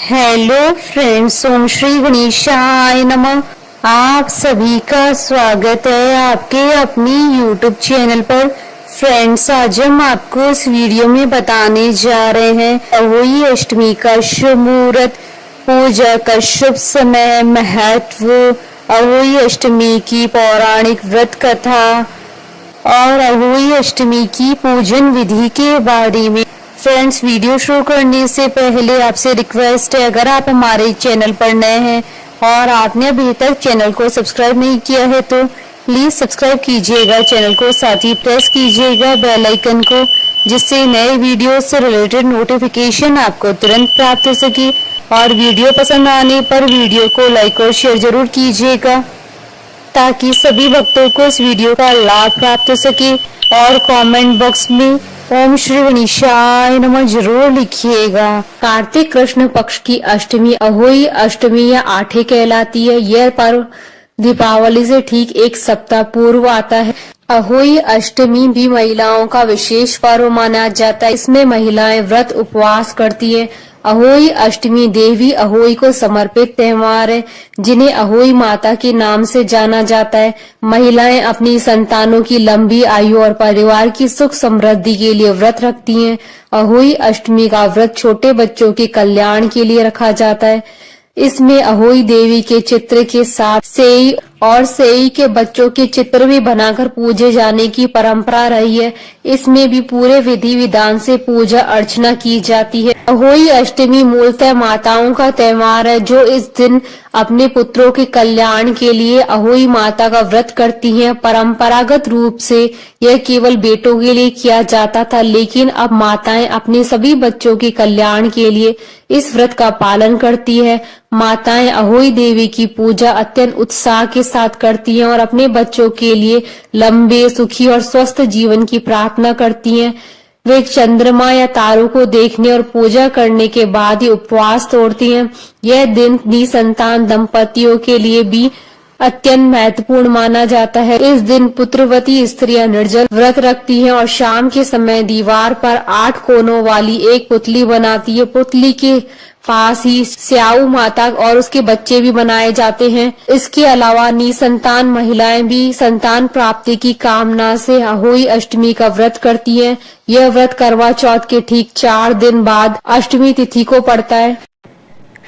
Hello friends, ओम श्री गणेशाय नमः। आप सभी का स्वागत है आपके अपनी यूट्यूब चैनल पर। फ्रेंड्स, आज हम आपको इस वीडियो में बताने जा रहे हैं अहोई अष्टमी का शुभ मुहूर्त, पूजा का शुभ समय, महत्व, अहोई अष्टमी की पौराणिक व्रत कथा और अहोई अष्टमी की पूजन विधि के बारे में। फ्रेंड्स, वीडियो शुरू करने से पहले आपसे रिक्वेस्ट है, अगर आप हमारे चैनल पर नए हैं और आपने अभी तक चैनल को सब्सक्राइब नहीं किया है तो प्लीज सब्सक्राइब कीजिएगा चैनल को, साथ ही प्रेस कीजिएगा बेल आइकन को, जिससे नए वीडियो से रिलेटेड नोटिफिकेशन आपको तुरंत प्राप्त हो सके। और वीडियो पसंद आने पर वीडियो को लाइक और शेयर जरूर कीजिएगा ताकि सभी भक्तों को इस वीडियो का लाभ प्राप्त हो सके। और कमेंट बॉक्स में ओम श्री गणेशाय नमः जरूर लिखिएगा। कार्तिक कृष्ण पक्ष की अष्टमी अहोई अष्टमी या आठे कहलाती है। यह पर्व दीपावली से ठीक एक सप्ताह पूर्व आता है। अहोई अष्टमी भी महिलाओं का विशेष पर्व माना जाता है। इसमें महिलाएं व्रत उपवास करती है। अहोई अष्टमी देवी अहोई को समर्पित त्योहार है, जिन्हें अहोई माता के नाम से जाना जाता है। महिलाएं अपनी संतानों की लंबी आयु और परिवार की सुख समृद्धि के लिए व्रत रखती हैं। अहोई अष्टमी का व्रत छोटे बच्चों के कल्याण के लिए रखा जाता है। इसमें अहोई देवी के चित्र के साथ सेई और सेई के बच्चों के चित्र भी बनाकर पूजे जाने की परंपरा रही है। इसमें भी पूरे विधि विधान से पूजा अर्चना की जाती है। अहोई अष्टमी मूलतः माताओं का त्योहार है, जो इस दिन अपने पुत्रों के कल्याण के लिए अहोई माता का व्रत करती हैं। परंपरागत रूप से यह केवल बेटों के लिए किया जाता था, लेकिन अब माताएं अपने सभी बच्चों के कल्याण के लिए इस व्रत का पालन करती है। माताएं अहोई देवी की पूजा अत्यंत उत्साह के साथ करती हैं और अपने बच्चों के लिए लंबे, सुखी और स्वस्थ जीवन की प्रार्थना करती हैं। वे चंद्रमा या तारों को देखने और पूजा करने के बाद ही उपवास तोड़ती हैं। यह दिन निसंतान दंपतियों के लिए भी अत्यंत महत्वपूर्ण माना जाता है। इस दिन पुत्रवती स्त्रियां निर्जल व्रत रखती हैं और शाम के समय दीवार पर 8 कोनों वाली एक पुतली बनाती है। पुतली के पास ही स्याऊ माता और उसके बच्चे भी बनाए जाते हैं। इसके अलावा निसंतान महिलाएं भी संतान प्राप्ति की कामना से अहोई अष्टमी का व्रत करती हैं। यह व्रत करवा चौथ के ठीक 4 दिन बाद अष्टमी तिथि को पड़ता है।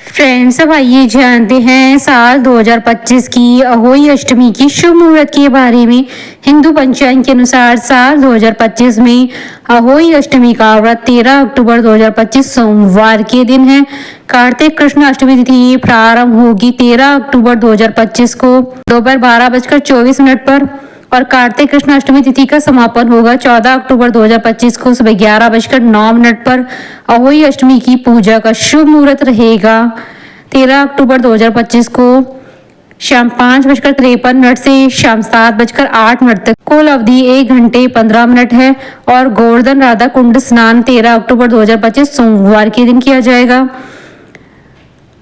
फ्रेंड्स, अब आइए जानते हैं साल 2025 की अहोई अष्टमी की शुभ मुहूर्त के बारे में। हिंदू पंचांग के अनुसार साल 2025 में अहोई अष्टमी का व्रत 13 अक्टूबर 2025 सोमवार के दिन है। कार्तिक कृष्ण अष्टमी तिथि प्रारंभ होगी 13 अक्टूबर 2025 को दोपहर 12:24 पर और कार्तिक कृष्ण अष्टमी तिथि का समापन होगा 14 अक्टूबर 2025 को सुबह 11:09 पर। अहोई अष्टमी की पूजा का शुभ मुहूर्त रहेगा 13 अक्टूबर 2025 को शाम 5:53 से शाम 7:08 तक। कुल अवधि 1 घंटे 15 मिनट है और गोवर्धन राधा कुंड स्नान 13 अक्टूबर 2025 सोमवार के दिन किया जाएगा।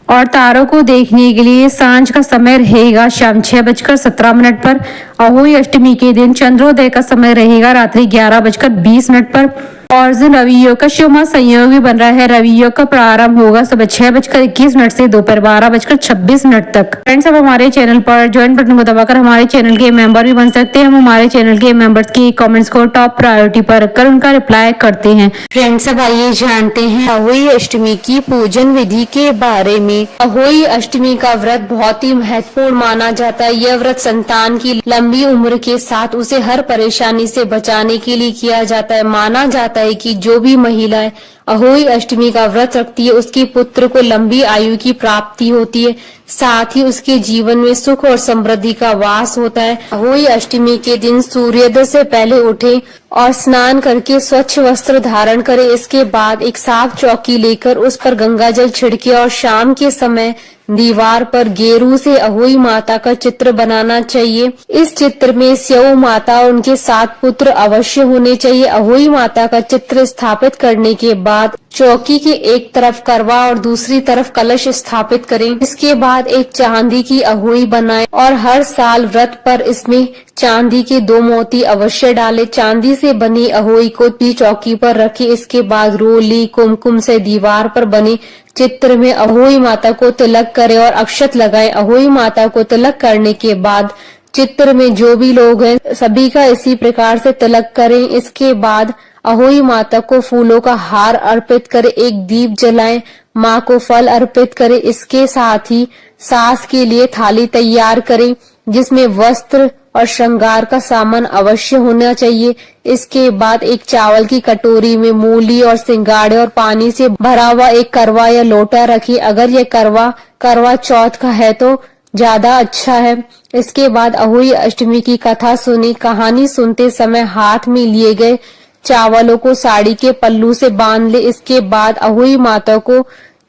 और तारों को देखने के लिए सांझ का समय रहेगा शाम 6:17 पर। अहोई अष्टमी के दिन चंद्रोदय का समय रहेगा रात्रि 11:20 पर। और जो रवि योग का शुभ संयोग भी बन रहा है, रवि योग का प्रारंभ होगा सुबह 6:21 से दोपहर 12:26 तक। फ्रेंड्स, अब हमारे चैनल पर ज्वाइन बटन को दबाकर हमारे चैनल के मेंबर भी बन सकते हैं। हम हमारे चैनल के मेंबर्स की कमेंट्स को टॉप प्रायोरिटी पर रखकर उनका रिप्लाई करते हैं। फ्रेंड्स, अब आइए जानते हैं अहोई अष्टमी की पूजन विधि के बारे में। अहोई अष्टमी का व्रत बहुत ही महत्वपूर्ण माना जाता है। यह व्रत संतान की लंबी उम्र के साथ उसे हर परेशानी से बचाने के लिए किया जाता है। माना जाता है कि जो भी महिलाएं अहोई अष्टमी का व्रत रखती है, उसके पुत्र को लंबी आयु की प्राप्ति होती है, साथ ही उसके जीवन में सुख और समृद्धि का वास होता है। अहोई अष्टमी के दिन सूर्योदय से पहले उठे और स्नान करके स्वच्छ वस्त्र धारण करें। इसके बाद एक साफ चौकी लेकर उस पर गंगा जल छिड़के और शाम के समय दीवार पर गेरू से अहोई माता का चित्र बनाना चाहिए। इस चित्र में स्याऊ माता और उनके 7 पुत्र अवश्य होने चाहिए। अहोई माता का चित्र स्थापित करने के बाद बाद चौकी के एक तरफ करवा और दूसरी तरफ कलश स्थापित करें। इसके बाद एक चांदी की अहोई बनाएं और हर साल व्रत पर इसमें चांदी के 2 मोती अवश्य डालें। चांदी से बनी अहोई को चौकी पर रखें। इसके बाद रोली कुमकुम से दीवार पर बने चित्र में अहोई माता को तिलक करें और अक्षत लगाएं। अहोई माता को तिलक करने के बाद चित्र में जो भी लोग हैं सभी का इसी प्रकार से तिलक करें। इसके बाद अहोई माता को फूलों का हार अर्पित करें, एक दीप जलाएं, माँ को फल अर्पित करें। इसके साथ ही सास के लिए थाली तैयार करें जिसमें वस्त्र और श्रृंगार का सामान अवश्य होना चाहिए। इसके बाद एक चावल की कटोरी में मूली और सिंगाड़े और पानी से भरा हुआ एक करवा या लोटा रखिए। अगर यह करवा चौथ का है तो ज्यादा अच्छा है। इसके बाद अहोई अष्टमी की कथा सुनी। कहानी सुनते समय हाथ में लिए गए चावलों को साड़ी के पल्लू से बांध ले। इसके बाद अहोई माता को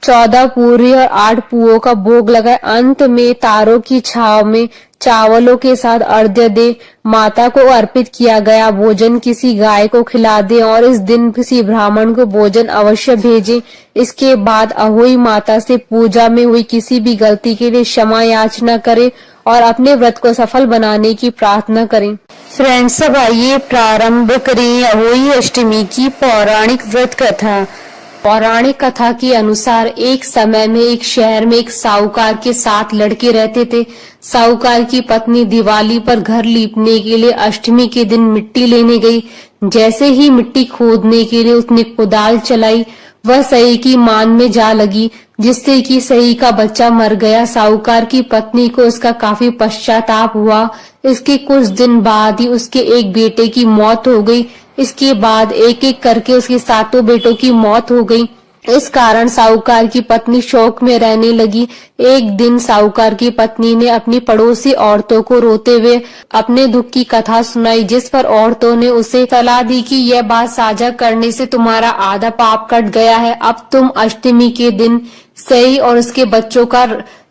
14 पूरी और 8 पुओं का भोग लगाए। अंत में तारों की छाव में चावलों के साथ अर्घ्य दे। माता को अर्पित किया गया भोजन किसी गाय को खिला दे और इस दिन किसी ब्राह्मण को भोजन अवश्य भेजें। इसके बाद अहोई माता से पूजा में हुई किसी भी गलती के लिए क्षमा याचना करें और अपने व्रत को सफल बनाने की प्रार्थना करें। फ्रेंड्स, अब आइए प्रारंभ करें अहोई अष्टमी की पौराणिक व्रत कथा। पौराणिक कथा के अनुसार एक समय में एक शहर में एक साहूकार के 7 लड़के रहते थे। साहूकार की पत्नी दिवाली पर घर लीपने के लिए अष्टमी के दिन मिट्टी लेने गई। जैसे ही मिट्टी खोदने के लिए उसने कुदाल चलाई, वह सही की मान में जा लगी जिससे कि सही का बच्चा मर गया। साहूकार की पत्नी को इसका काफी पश्चाताप हुआ। इसके कुछ दिन बाद ही उसके एक बेटे की मौत हो गई। इसके बाद एक एक करके उसके 7 बेटों की मौत हो गई। इस कारण साहूकार की पत्नी शोक में रहने लगी। एक दिन साहूकार की पत्नी ने अपनी पड़ोसी औरतों को रोते हुए अपने दुख की कथा सुनाई, जिस पर औरतों ने उसे सलाह दी कि यह बात साझा करने से तुम्हारा आधा पाप कट गया है। अब तुम अष्टमी के दिन सही और उसके बच्चों का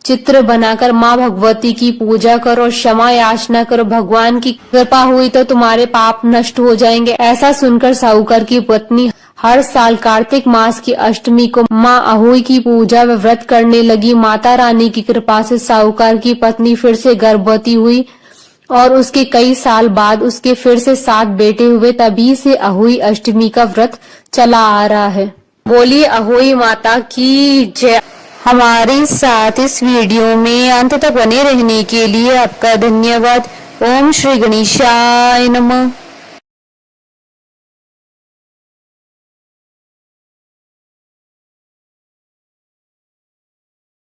चित्र बनाकर माँ भगवती की पूजा करो और क्षमा याचना करो। भगवान की कृपा हुई तो तुम्हारे पाप नष्ट हो जाएंगे। ऐसा सुनकर साहूकार की पत्नी हर साल कार्तिक मास की अष्टमी को माँ अहोई की पूजा व व्रत करने लगी। माता रानी की कृपा से साहूकार की पत्नी फिर से गर्भवती हुई और उसके कई साल बाद उसके फिर से 7 बेटे हुए। तभी से अहोई अष्टमी का व्रत चला आ रहा है। बोलिए अहोई माता की जय। हमारे साथ इस वीडियो में अंत तक बने रहने के लिए आपका धन्यवाद। ओम श्री गणेशाय नमः।